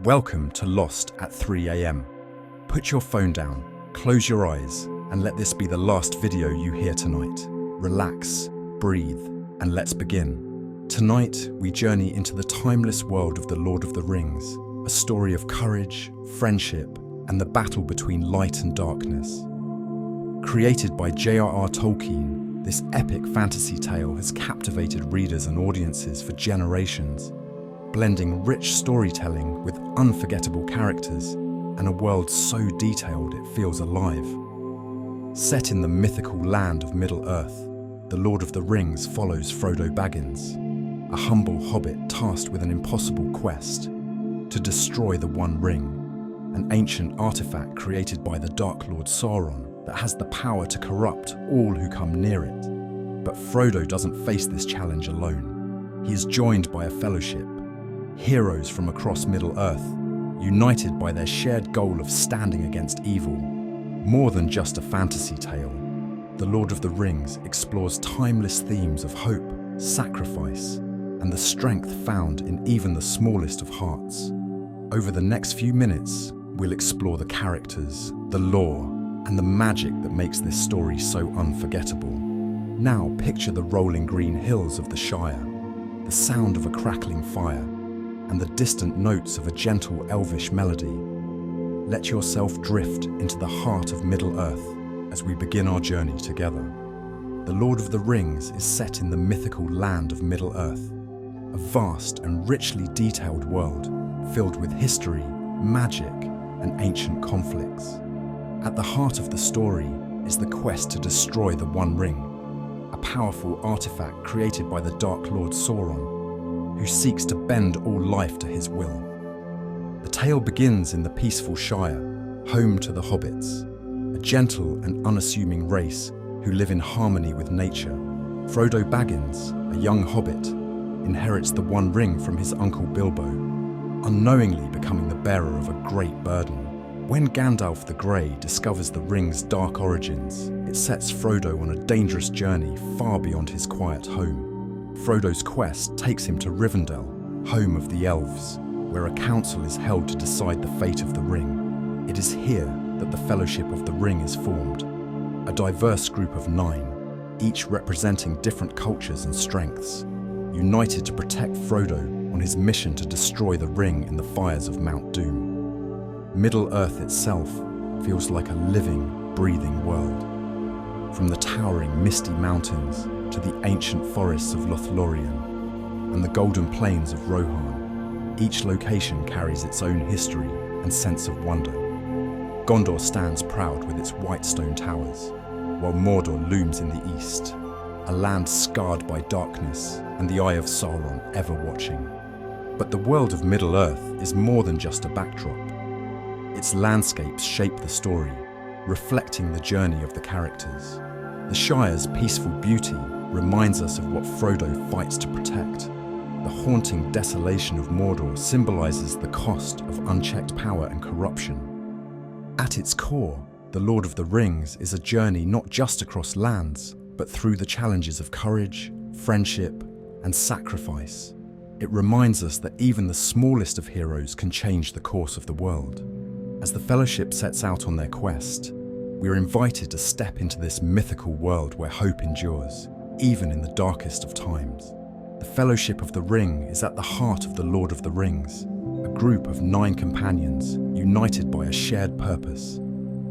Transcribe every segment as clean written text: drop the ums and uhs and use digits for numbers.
Welcome to Lost at 3 a.m. Put your phone down, close your eyes, and let this be the last video you hear tonight. Relax, breathe, and let's begin. Tonight, we journey into the timeless world of The Lord of the Rings, a story of courage, friendship, and the battle between light and darkness. Created by J.R.R. Tolkien, this epic fantasy tale has captivated readers and audiences for generations, blending rich storytelling with unforgettable characters and a world so detailed it feels alive. Set in the mythical land of Middle-earth, The Lord of the Rings follows Frodo Baggins, a humble hobbit tasked with an impossible quest to destroy the One Ring, an ancient artifact created by the Dark Lord Sauron that has the power to corrupt all who come near it. But Frodo doesn't face this challenge alone. He is joined by a fellowship, heroes from across Middle-earth, united by their shared goal of standing against evil. More than just a fantasy tale, The Lord of the Rings explores timeless themes of hope, sacrifice, and the strength found in even the smallest of hearts. Over the next few minutes, we'll explore the characters, the lore, and the magic that makes this story so unforgettable. Now picture the rolling green hills of the Shire, the sound of a crackling fire, and the distant notes of a gentle elvish melody. Let yourself drift into the heart of Middle-earth as we begin our journey together. The Lord of the Rings is set in the mythical land of Middle-earth, a vast and richly detailed world filled with history, magic, and ancient conflicts. At the heart of the story is the quest to destroy the One Ring, a powerful artifact created by the Dark Lord Sauron, who seeks to bend all life to his will. The tale begins in the peaceful Shire, home to the hobbits, a gentle and unassuming race who live in harmony with nature. Frodo Baggins, a young hobbit, inherits the One Ring from his uncle Bilbo, unknowingly becoming the bearer of a great burden. When Gandalf the Grey discovers the ring's dark origins, it sets Frodo on a dangerous journey far beyond his quiet home. Frodo's quest takes him to Rivendell, home of the elves, where a council is held to decide the fate of the ring. It is here that the Fellowship of the Ring is formed, a diverse group of 9, each representing different cultures and strengths, united to protect Frodo on his mission to destroy the ring in the fires of Mount Doom. Middle-earth itself feels like a living, breathing world. From the towering, misty mountains to the ancient forests of Lothlorien and the golden plains of Rohan, each location carries its own history and sense of wonder. Gondor stands proud with its white stone towers, while Mordor looms in the east, a land scarred by darkness and the eye of Sauron ever watching. But the world of Middle-earth is more than just a backdrop. Its landscapes shape the story, reflecting the journey of the characters. The Shire's peaceful beauty reminds us of what Frodo fights to protect. The haunting desolation of Mordor symbolizes the cost of unchecked power and corruption. At its core, The Lord of the Rings is a journey not just across lands, but through the challenges of courage, friendship, and sacrifice. It reminds us that even the smallest of heroes can change the course of the world. As the Fellowship sets out on their quest, we are invited to step into this mythical world where hope endures, even in the darkest of times. The Fellowship of the Ring is at the heart of The Lord of the Rings, a group of 9 companions united by a shared purpose: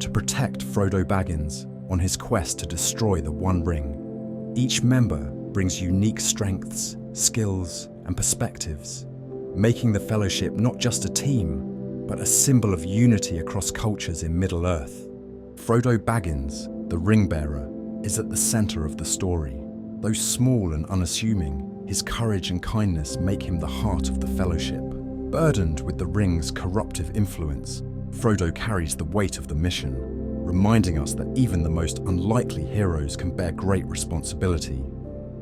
to protect Frodo Baggins on his quest to destroy the One Ring. Each member brings unique strengths, skills, and perspectives, making the Fellowship not just a team, but a symbol of unity across cultures in Middle-earth. Frodo Baggins, the ring-bearer, is at the center of the story. Though small and unassuming, his courage and kindness make him the heart of the Fellowship. Burdened with the ring's corruptive influence, Frodo carries the weight of the mission, reminding us that even the most unlikely heroes can bear great responsibility.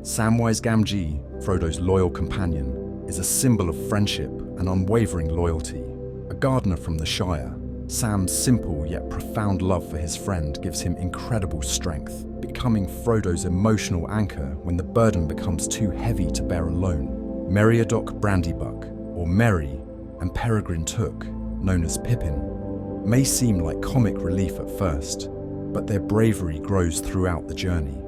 Samwise Gamgee, Frodo's loyal companion, is a symbol of friendship and unwavering loyalty. A gardener from the Shire, Sam's simple yet profound love for his friend gives him incredible strength, becoming Frodo's emotional anchor when the burden becomes too heavy to bear alone. Meriadoc Brandybuck, or Merry, and Peregrine Took, known as Pippin, may seem like comic relief at first, but their bravery grows throughout the journey.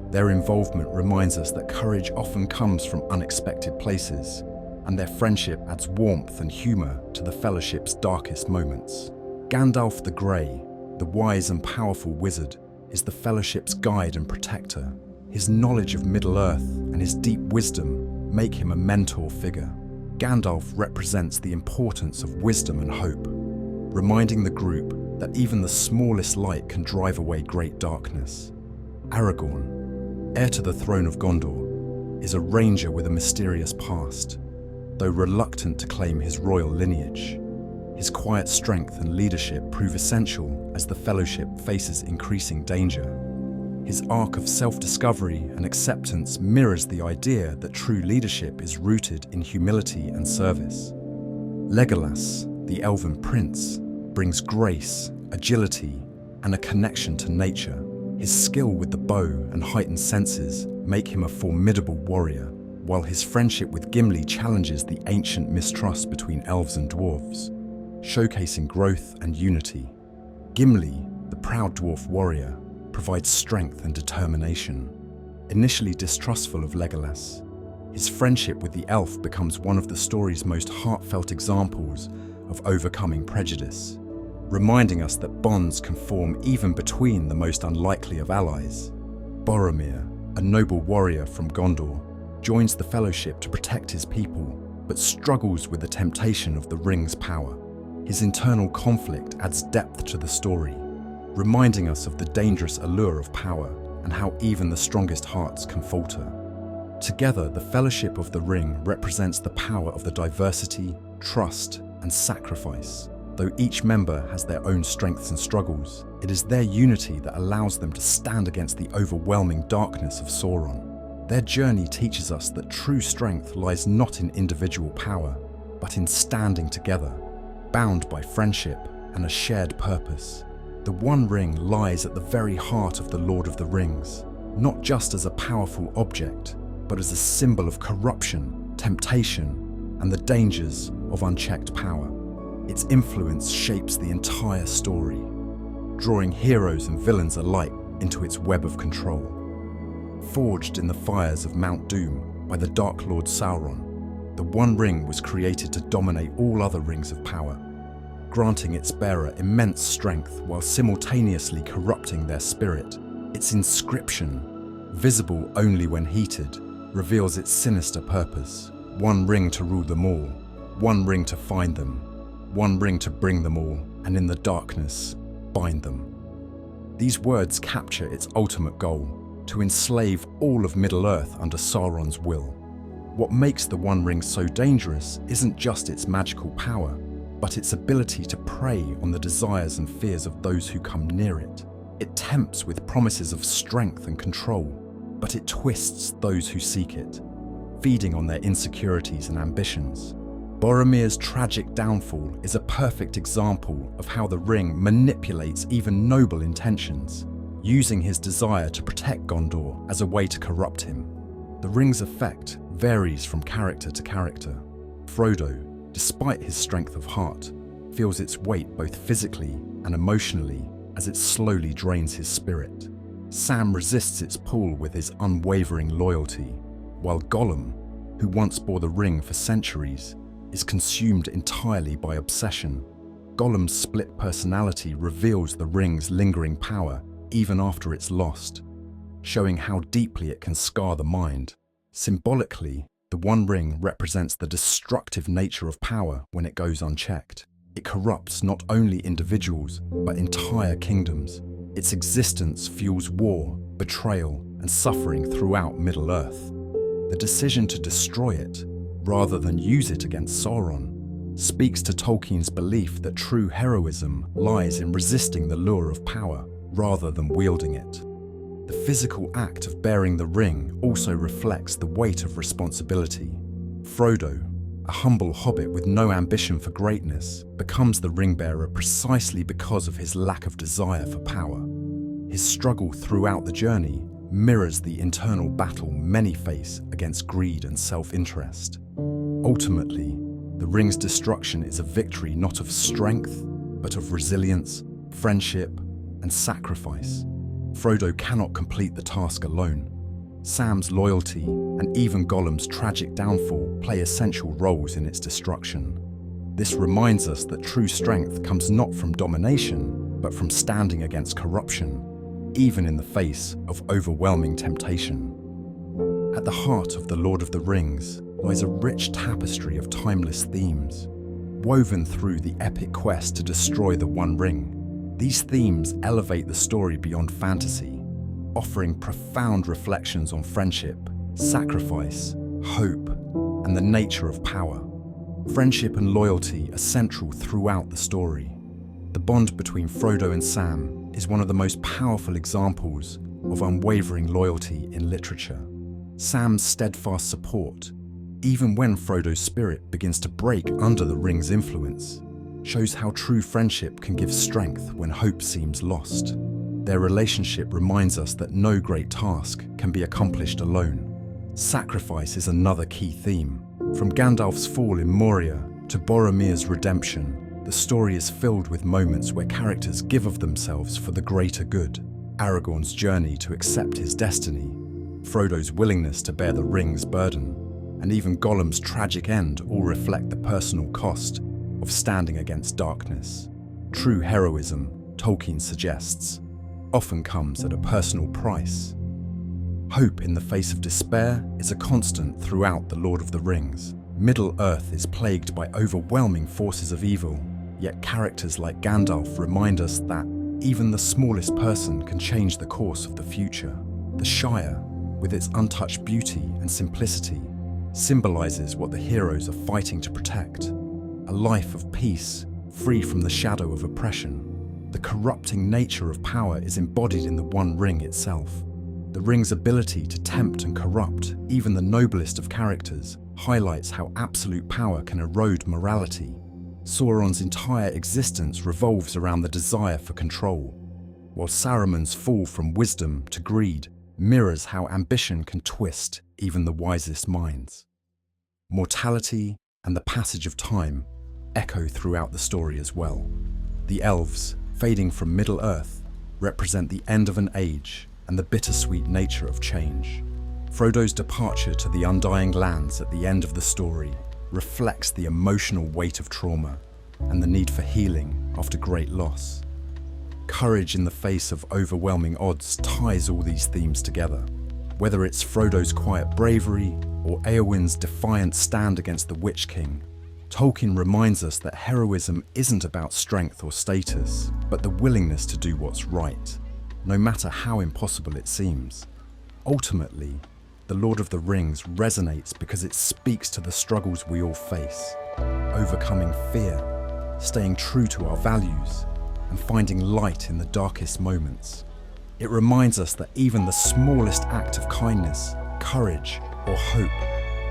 Their involvement reminds us that courage often comes from unexpected places, and their friendship adds warmth and humour to the Fellowship's darkest moments. Gandalf the Grey, the wise and powerful wizard, is the Fellowship's guide and protector. His knowledge of Middle-earth and his deep wisdom make him a mentor figure. Gandalf represents the importance of wisdom and hope, reminding the group that even the smallest light can drive away great darkness. Aragorn, heir to the throne of Gondor, is a ranger with a mysterious past. Though reluctant to claim his royal lineage, his quiet strength and leadership prove essential as the Fellowship faces increasing danger. His arc of self-discovery and acceptance mirrors the idea that true leadership is rooted in humility and service. Legolas, the Elven Prince, brings grace, agility, and a connection to nature. His skill with the bow and heightened senses make him a formidable warrior, while his friendship with Gimli challenges the ancient mistrust between elves and dwarves, showcasing growth and unity. Gimli, the proud dwarf warrior, provides strength and determination. Initially distrustful of Legolas, his friendship with the elf becomes one of the story's most heartfelt examples of overcoming prejudice, reminding us that bonds can form even between the most unlikely of allies. Boromir, a noble warrior from Gondor, joins the Fellowship to protect his people, but struggles with the temptation of the ring's power. His internal conflict adds depth to the story, reminding us of the dangerous allure of power and how even the strongest hearts can falter. Together, the Fellowship of the Ring represents the power of the diversity, trust, and sacrifice. Though each member has their own strengths and struggles, it is their unity that allows them to stand against the overwhelming darkness of Sauron. Their journey teaches us that true strength lies not in individual power, but in standing together, bound by friendship and a shared purpose. The One Ring lies at the very heart of the Lord of the Rings, not just as a powerful object, but as a symbol of corruption, temptation, and the dangers of unchecked power. Its influence shapes the entire story, drawing heroes and villains alike into its web of control. Forged in the fires of Mount Doom by the Dark Lord Sauron, the One Ring was created to dominate all other rings of power, granting its bearer immense strength while simultaneously corrupting their spirit. Its inscription, visible only when heated, reveals its sinister purpose. One ring to rule them all, one ring to find them, one ring to bring them all, and in the darkness, bind them. These words capture its ultimate goal, to enslave all of Middle-earth under Sauron's will. What makes the One Ring so dangerous isn't just its magical power, but its ability to prey on the desires and fears of those who come near it. It tempts with promises of strength and control, but it twists those who seek it, feeding on their insecurities and ambitions. Boromir's tragic downfall is a perfect example of how the ring manipulates even noble intentions, using his desire to protect Gondor as a way to corrupt him. The ring's effect varies from character to character. Frodo, despite his strength of heart, feels its weight both physically and emotionally as it slowly drains his spirit. Sam resists its pull with his unwavering loyalty, while Gollum, who once bore the ring for centuries, is consumed entirely by obsession. Gollum's split personality reveals the ring's lingering power even after it's lost, showing how deeply it can scar the mind. Symbolically, the One Ring represents the destructive nature of power when it goes unchecked. It corrupts not only individuals, but entire kingdoms. Its existence fuels war, betrayal, and suffering throughout Middle-earth. The decision to destroy it, rather than use it against Sauron, speaks to Tolkien's belief that true heroism lies in resisting the lure of power, rather than wielding it. The physical act of bearing the ring also reflects the weight of responsibility. Frodo, a humble hobbit with no ambition for greatness, becomes the ring-bearer precisely because of his lack of desire for power. His struggle throughout the journey mirrors the internal battle many face against greed and self-interest. Ultimately, The ring's destruction is a victory not of strength, but of resilience, friendship, and sacrifice. Frodo cannot complete the task alone. Sam's loyalty and even Gollum's tragic downfall play essential roles in its destruction. This reminds us that true strength comes not from domination, but from standing against corruption, even in the face of overwhelming temptation. At the heart of The Lord of the Rings lies a rich tapestry of timeless themes, woven through the epic quest to destroy the One Ring. These themes elevate the story beyond fantasy, offering profound reflections on friendship, sacrifice, hope, and the nature of power. Friendship and loyalty are central throughout the story. The bond between Frodo and Sam is one of the most powerful examples of unwavering loyalty in literature. Sam's steadfast support, even when Frodo's spirit begins to break under the ring's influence, shows how true friendship can give strength when hope seems lost. Their relationship reminds us that no great task can be accomplished alone. Sacrifice is another key theme. From Gandalf's fall in Moria to Boromir's redemption, the story is filled with moments where characters give of themselves for the greater good. Aragorn's journey to accept his destiny, Frodo's willingness to bear the ring's burden, and even Gollum's tragic end all reflect the personal cost of standing against darkness. True heroism, Tolkien suggests, often comes at a personal price. Hope in the face of despair is a constant throughout The Lord of the Rings. Middle-earth is plagued by overwhelming forces of evil, yet characters like Gandalf remind us that even the smallest person can change the course of the future. The Shire, with its untouched beauty and simplicity, symbolizes what the heroes are fighting to protect: a life of peace, free from the shadow of oppression. The corrupting nature of power is embodied in the One Ring itself. The ring's ability to tempt and corrupt even the noblest of characters highlights how absolute power can erode morality. Sauron's entire existence revolves around the desire for control, while Saruman's fall from wisdom to greed mirrors how ambition can twist even the wisest minds. Mortality and the passage of time echo throughout the story as well. The elves, fading from Middle-earth, represent the end of an age and the bittersweet nature of change. Frodo's departure to the Undying Lands at the end of the story reflects the emotional weight of trauma and the need for healing after great loss. Courage in the face of overwhelming odds ties all these themes together. Whether it's Frodo's quiet bravery or Éowyn's defiant stand against the Witch King, Tolkien reminds us that heroism isn't about strength or status, but the willingness to do what's right, no matter how impossible it seems. Ultimately, The Lord of the Rings resonates because it speaks to the struggles we all face: overcoming fear, staying true to our values, and finding light in the darkest moments. It reminds us that even the smallest act of kindness, courage, or hope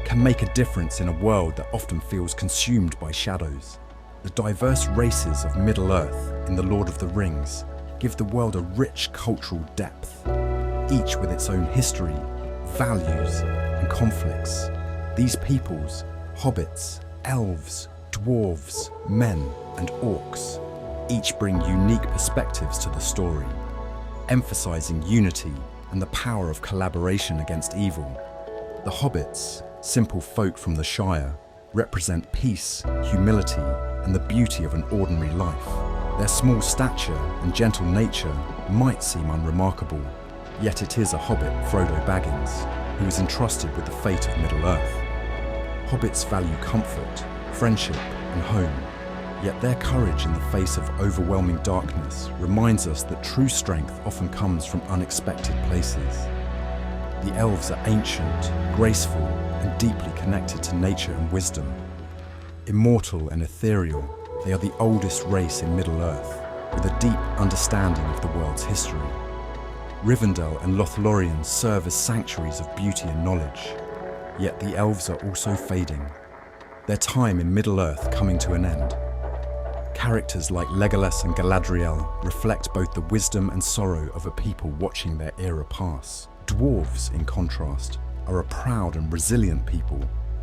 can make a difference in a world that often feels consumed by shadows. The diverse races of Middle-earth in The Lord of the Rings give the world a rich cultural depth, each with its own history, values, and conflicts. These peoples, hobbits, elves, dwarves, men, and orcs, each bring unique perspectives to the story, emphasizing unity and the power of collaboration against evil. The hobbits, simple folk from the Shire, represent peace, humility, and the beauty of an ordinary life. Their small stature and gentle nature might seem unremarkable, yet it is a hobbit, Frodo Baggins, who is entrusted with the fate of Middle-earth. Hobbits value comfort, friendship, and home, yet their courage in the face of overwhelming darkness reminds us that true strength often comes from unexpected places. The elves are ancient, graceful, and deeply connected to nature and wisdom. Immortal and ethereal, they are the oldest race in Middle-earth, with a deep understanding of the world's history. Rivendell and Lothlorien serve as sanctuaries of beauty and knowledge, yet the elves are also fading, their time in Middle-earth coming to an end. Characters like Legolas and Galadriel reflect both the wisdom and sorrow of a people watching their era pass. Dwarves, in contrast, are a proud and resilient people,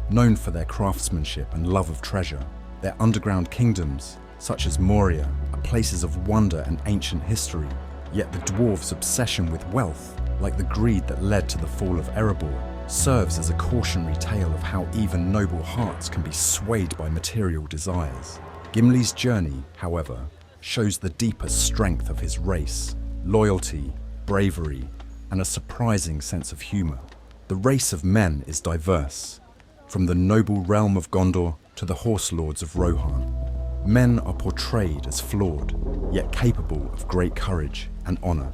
Known for their craftsmanship and love of treasure, their underground kingdoms, such as Moria, are places of wonder and ancient history. Yet the dwarves' obsession with wealth, like the greed that led to the fall of Erebor, serves as a cautionary tale of how even noble hearts can be swayed by material desires. Gimli's journey, however, shows the deeper strength of his race, loyalty, bravery, and a surprising sense of humor. The race of men is diverse, from the noble realm of Gondor to the horse lords of Rohan. Men are portrayed as flawed, yet capable of great courage and honor.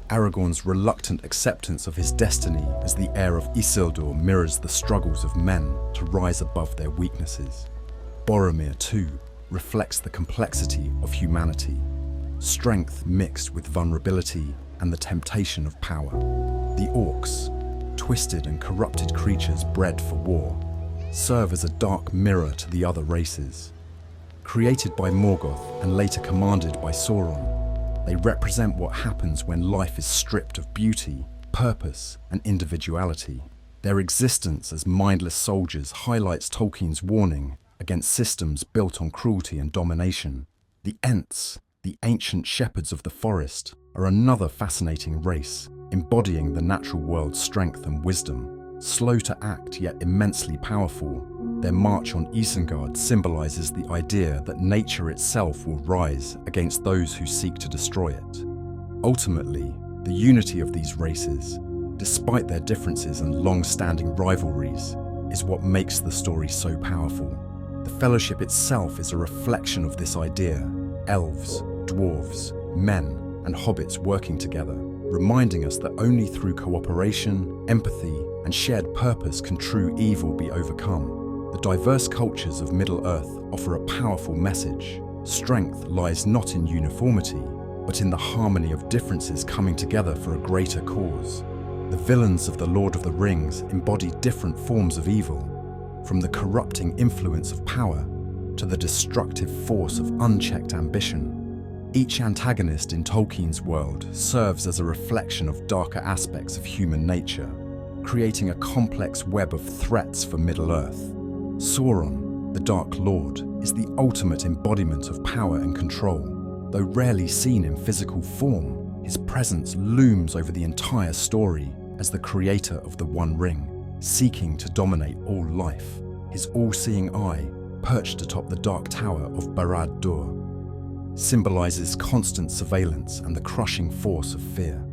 Aragorn's reluctant acceptance of his destiny as the heir of Isildur mirrors the struggles of men to rise above their weaknesses. Boromir, too, reflects the complexity of humanity, strength mixed with vulnerability and the temptation of power. The orcs, twisted and corrupted creatures bred for war, serve as a dark mirror to the other races. Created by Morgoth and later commanded by Sauron, they represent what happens when life is stripped of beauty, purpose, and individuality. Their existence as mindless soldiers highlights Tolkien's warning against systems built on cruelty and domination. The Ents, the ancient shepherds of the forest, are another fascinating race, embodying the natural world's strength and wisdom. Slow to act yet immensely powerful, their march on Isengard symbolizes the idea that nature itself will rise against those who seek to destroy it. Ultimately, the unity of these races, despite their differences and long-standing rivalries, is what makes the story so powerful. The Fellowship itself is a reflection of this idea: elves, dwarves, men, and hobbits working together, reminding us that only through cooperation, empathy, and shared purpose can true evil be overcome. The diverse cultures of Middle-earth offer a powerful message. Strength lies not in uniformity, but in the harmony of differences coming together for a greater cause. The villains of The Lord of the Rings embody different forms of evil, from the corrupting influence of power to the destructive force of unchecked ambition. Each antagonist in Tolkien's world serves as a reflection of darker aspects of human nature, creating a complex web of threats for Middle-earth. Sauron, the Dark Lord, is the ultimate embodiment of power and control. Though rarely seen in physical form, his presence looms over the entire story as the creator of the One Ring, seeking to dominate all life. His all-seeing eye, perched atop the Dark Tower of Barad-dûr, symbolizes constant surveillance and the crushing force of fear.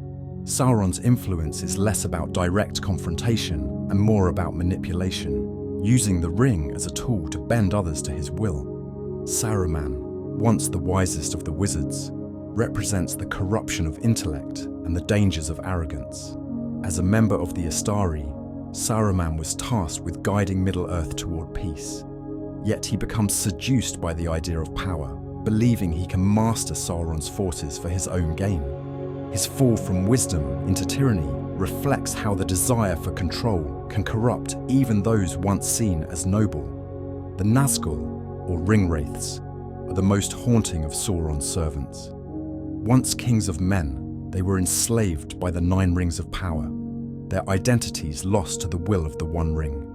Sauron's influence is less about direct confrontation and more about manipulation, using the ring as a tool to bend others to his will. Saruman, once the wisest of the wizards, represents the corruption of intellect and the dangers of arrogance. As a member of the Istari, Saruman was tasked with guiding Middle-earth toward peace. Yet he becomes seduced by the idea of power, believing he can master Sauron's forces for his own gain. His fall from wisdom into tyranny reflects how the desire for control can corrupt even those once seen as noble. The Nazgul, or Ringwraiths, are the most haunting of Sauron's servants. Once kings of men, they were enslaved by the 9 rings of power, their identities lost to the will of the One Ring.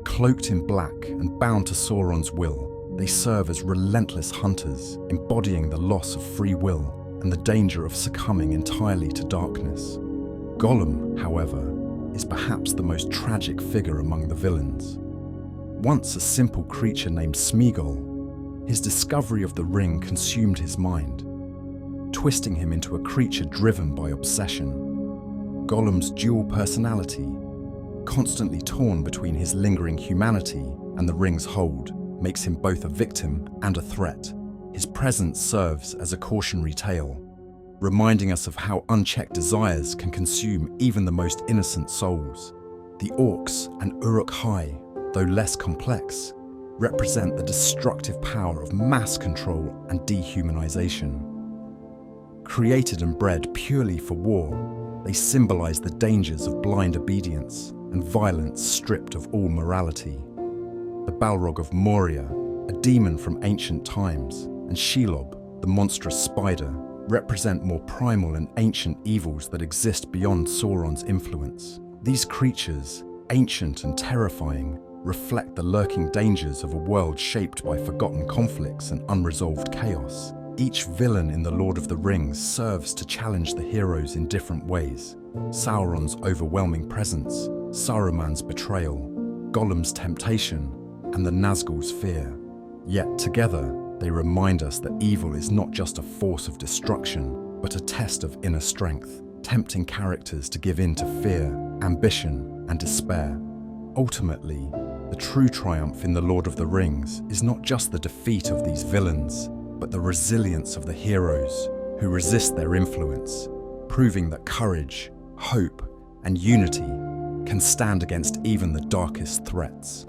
Cloaked in black and bound to Sauron's will, they serve as relentless hunters, embodying the loss of free will and the danger of succumbing entirely to darkness. Gollum, however, is perhaps the most tragic figure among the villains. Once a simple creature named Smeagol, his discovery of the ring consumed his mind, twisting him into a creature driven by obsession. Gollum's dual personality, constantly torn between his lingering humanity and the ring's hold, makes him both a victim and a threat. His presence serves as a cautionary tale, reminding us of how unchecked desires can consume even the most innocent souls. The orcs and Uruk-hai, though less complex, represent the destructive power of mass control and dehumanization. Created and bred purely for war, they symbolize the dangers of blind obedience and violence stripped of all morality. The Balrog of Moria, a demon from ancient times, and Shelob, the monstrous spider, represent more primal and ancient evils that exist beyond Sauron's influence. These creatures, ancient and terrifying, reflect the lurking dangers of a world shaped by forgotten conflicts and unresolved chaos. Each villain in The Lord of the Rings serves to challenge the heroes in different ways. Sauron's overwhelming presence, Saruman's betrayal, Gollum's temptation, and the Nazgul's fear. Yet together, they remind us that evil is not just a force of destruction, but a test of inner strength, tempting characters to give in to fear, ambition, and despair. Ultimately, the true triumph in The Lord of the Rings is not just the defeat of these villains, but the resilience of the heroes who resist their influence, proving that courage, hope, and unity can stand against even the darkest threats.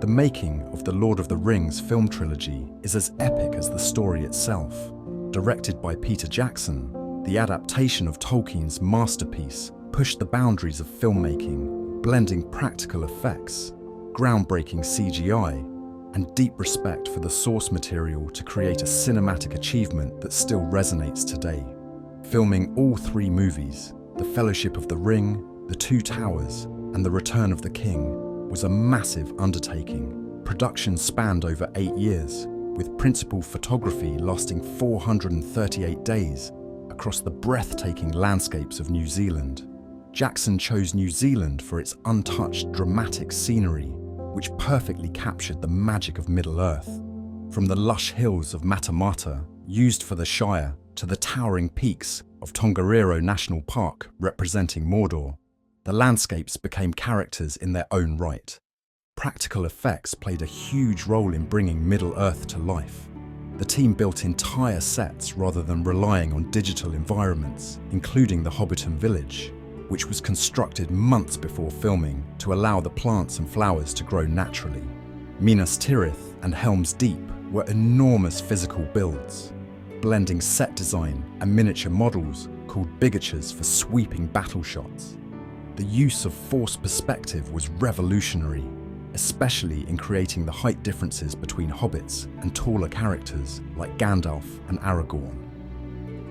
The making of the Lord of the Rings film trilogy is as epic as the story itself. Directed by Peter Jackson, the adaptation of Tolkien's masterpiece pushed the boundaries of filmmaking, blending practical effects, groundbreaking CGI, and deep respect for the source material to create a cinematic achievement that still resonates today. Filming all three movies, The Fellowship of the Ring, The Two Towers, and The Return of the King, was a massive undertaking. Production spanned over 8 years, with principal photography lasting 438 days across the breathtaking landscapes of New Zealand. Jackson chose New Zealand for its untouched, dramatic scenery, which perfectly captured the magic of Middle-earth. From the lush hills of Matamata, used for the Shire, to the towering peaks of Tongariro National Park, representing Mordor, the landscapes became characters in their own right. Practical effects played a huge role in bringing Middle-earth to life. The team built entire sets rather than relying on digital environments, including the Hobbiton village, which was constructed months before filming to allow the plants and flowers to grow naturally. Minas Tirith and Helm's Deep were enormous physical builds, blending set design and miniature models called bigatures for sweeping battle shots. The use of forced perspective was revolutionary, especially in creating the height differences between hobbits and taller characters like Gandalf and Aragorn.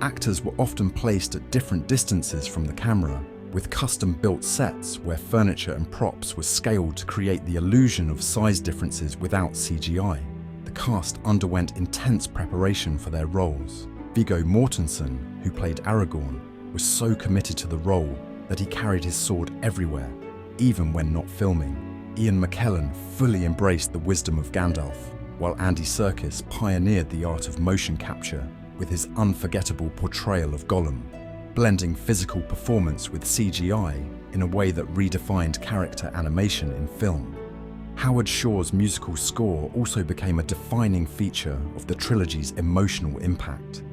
Actors were often placed at different distances from the camera, with custom-built sets where furniture and props were scaled to create the illusion of size differences without CGI. The cast underwent intense preparation for their roles. Viggo Mortensen, who played Aragorn, was so committed to the role that he carried his sword everywhere, even when not filming. Ian McKellen fully embraced the wisdom of Gandalf, while Andy Serkis pioneered the art of motion capture with his unforgettable portrayal of Gollum, blending physical performance with CGI in a way that redefined character animation in film. Howard Shore's musical score also became a defining feature of the trilogy's emotional impact.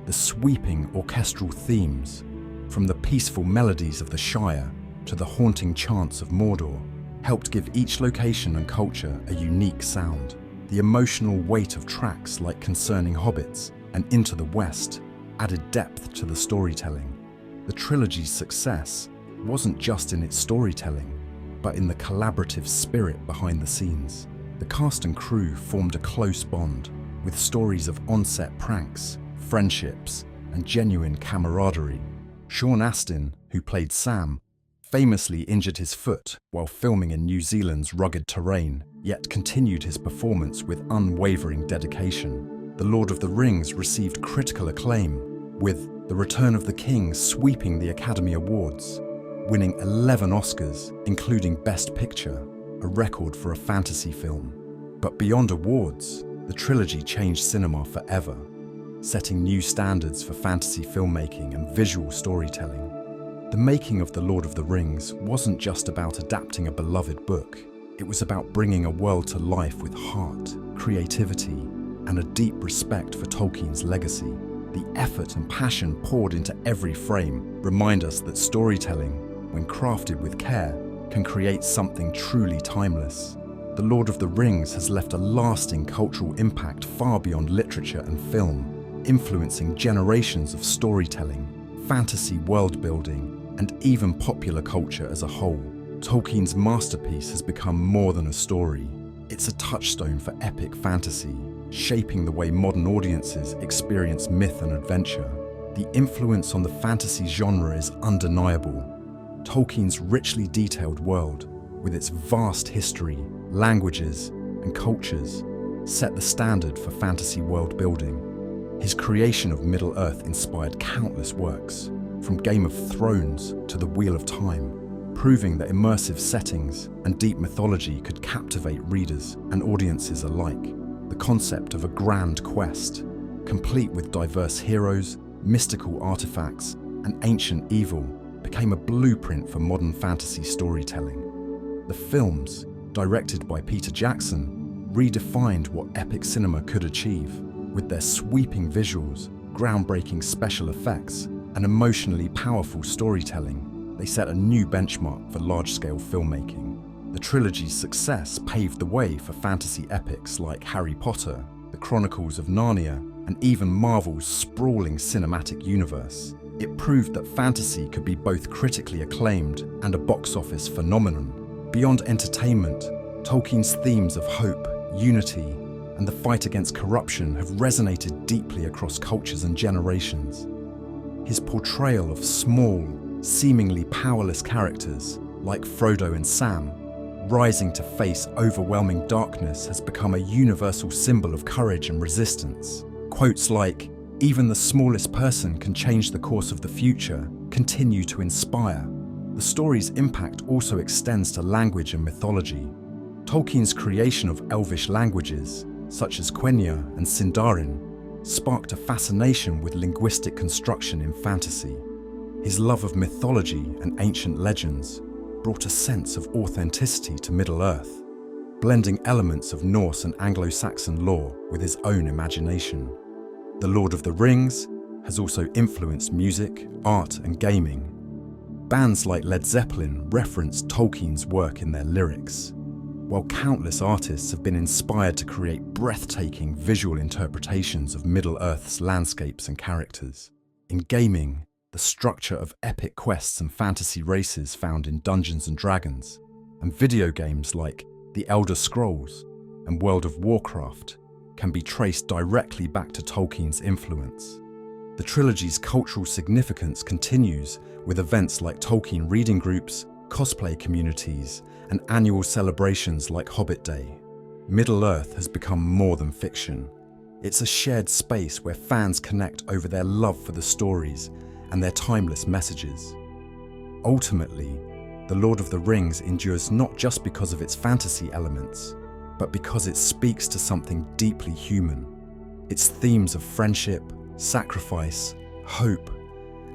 The sweeping orchestral themes, from the peaceful melodies of the Shire to the haunting chants of Mordor, helped give each location and culture a unique sound. The emotional weight of tracks like Concerning Hobbits and Into the West added depth to the storytelling. The trilogy's success wasn't just in its storytelling, but in the collaborative spirit behind the scenes. The cast and crew formed a close bond, with stories of on-set pranks, friendships, and genuine camaraderie. Sean Astin, who played Sam, famously injured his foot while filming in New Zealand's rugged terrain, yet continued his performance with unwavering dedication. The Lord of the Rings received critical acclaim, with The Return of the King sweeping the Academy Awards, winning 11 Oscars, including Best Picture, a record for a fantasy film. But beyond awards, the trilogy changed cinema forever, setting new standards for fantasy filmmaking and visual storytelling. The making of The Lord of the Rings wasn't just about adapting a beloved book. It was about bringing a world to life with heart, creativity, and a deep respect for Tolkien's legacy. The effort and passion poured into every frame remind us that storytelling, when crafted with care, can create something truly timeless. The Lord of the Rings has left a lasting cultural impact far beyond literature and film, influencing generations of storytelling, fantasy world-building, and even popular culture as a whole. Tolkien's masterpiece has become more than a story. It's a touchstone for epic fantasy, shaping the way modern audiences experience myth and adventure. The influence on the fantasy genre is undeniable. Tolkien's richly detailed world, with its vast history, languages, and cultures, set the standard for fantasy world building. His creation of Middle-earth inspired countless works, from Game of Thrones to The Wheel of Time, proving that immersive settings and deep mythology could captivate readers and audiences alike. The concept of a grand quest, complete with diverse heroes, mystical artifacts, and ancient evil, became a blueprint for modern fantasy storytelling. The films, directed by Peter Jackson, redefined what epic cinema could achieve. With their sweeping visuals, groundbreaking special effects, and emotionally powerful storytelling, they set a new benchmark for large-scale filmmaking. The trilogy's success paved the way for fantasy epics like Harry Potter, The Chronicles of Narnia, and even Marvel's sprawling cinematic universe. It proved that fantasy could be both critically acclaimed and a box office phenomenon. Beyond entertainment, Tolkien's themes of hope, unity, and the fight against corruption have resonated deeply across cultures and generations. His portrayal of small, seemingly powerless characters, like Frodo and Sam, rising to face overwhelming darkness has become a universal symbol of courage and resistance. Quotes like, "Even the smallest person can change the course of the future," continue to inspire. The story's impact also extends to language and mythology. Tolkien's creation of elvish languages, such as Quenya and Sindarin, sparked a fascination with linguistic construction in fantasy. His love of mythology and ancient legends brought a sense of authenticity to Middle-earth, blending elements of Norse and Anglo-Saxon lore with his own imagination. The Lord of the Rings has also influenced music, art, and gaming. Bands like Led Zeppelin reference Tolkien's work in their lyrics, while countless artists have been inspired to create breathtaking visual interpretations of Middle-earth's landscapes and characters. In gaming, the structure of epic quests and fantasy races found in Dungeons & Dragons, and video games like The Elder Scrolls and World of Warcraft can be traced directly back to Tolkien's influence. The trilogy's cultural significance continues with events like Tolkien reading groups, cosplay communities, and annual celebrations like Hobbit Day. Middle-earth has become more than fiction. It's a shared space where fans connect over their love for the stories and their timeless messages. Ultimately, The Lord of the Rings endures not just because of its fantasy elements, but because it speaks to something deeply human. Its themes of friendship, sacrifice, hope,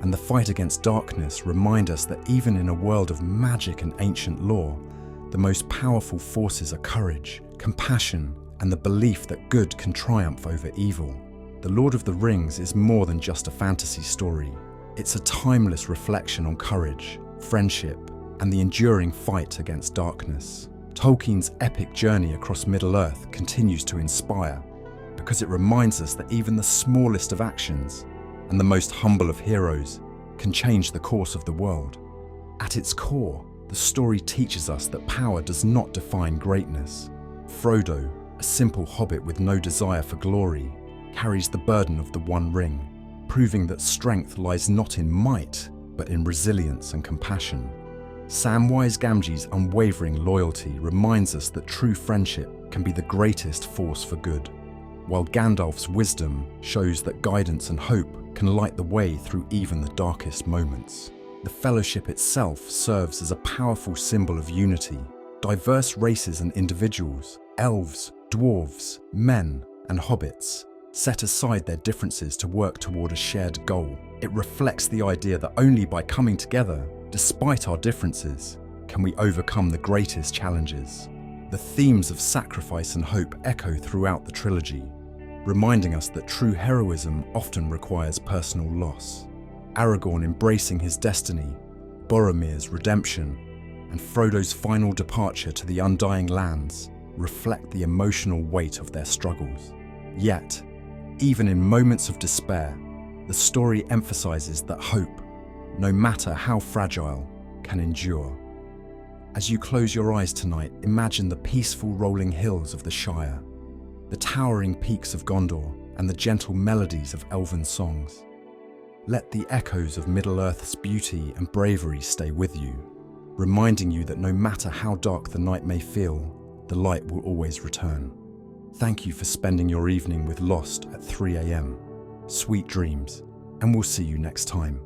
and the fight against darkness remind us that even in a world of magic and ancient lore, the most powerful forces are courage, compassion, and the belief that good can triumph over evil. The Lord of the Rings is more than just a fantasy story. It's a timeless reflection on courage, friendship, and the enduring fight against darkness. Tolkien's epic journey across Middle-earth continues to inspire, because it reminds us that even the smallest of actions and the most humble of heroes can change the course of the world. At its core, the story teaches us that power does not define greatness. Frodo, a simple hobbit with no desire for glory, carries the burden of the One Ring, proving that strength lies not in might, but in resilience and compassion. Samwise Gamgee's unwavering loyalty reminds us that true friendship can be the greatest force for good, while Gandalf's wisdom shows that guidance and hope can light the way through even the darkest moments. The Fellowship itself serves as a powerful symbol of unity. Diverse races and individuals, elves, dwarves, men, and hobbits, set aside their differences to work toward a shared goal. It reflects the idea that only by coming together, despite our differences, can we overcome the greatest challenges. The themes of sacrifice and hope echo throughout the trilogy, reminding us that true heroism often requires personal loss. Aragorn embracing his destiny, Boromir's redemption, and Frodo's final departure to the Undying Lands reflect the emotional weight of their struggles. Yet, even in moments of despair, the story emphasizes that hope, no matter how fragile, can endure. As you close your eyes tonight, imagine the peaceful rolling hills of the Shire, the towering peaks of Gondor, and the gentle melodies of elven songs. Let the echoes of Middle-earth's beauty and bravery stay with you. reminding you that no matter how dark the night may feel, the light will always return. Thank you for spending your evening with Lost at 3 a.m. Sweet dreams, and we'll see you next time.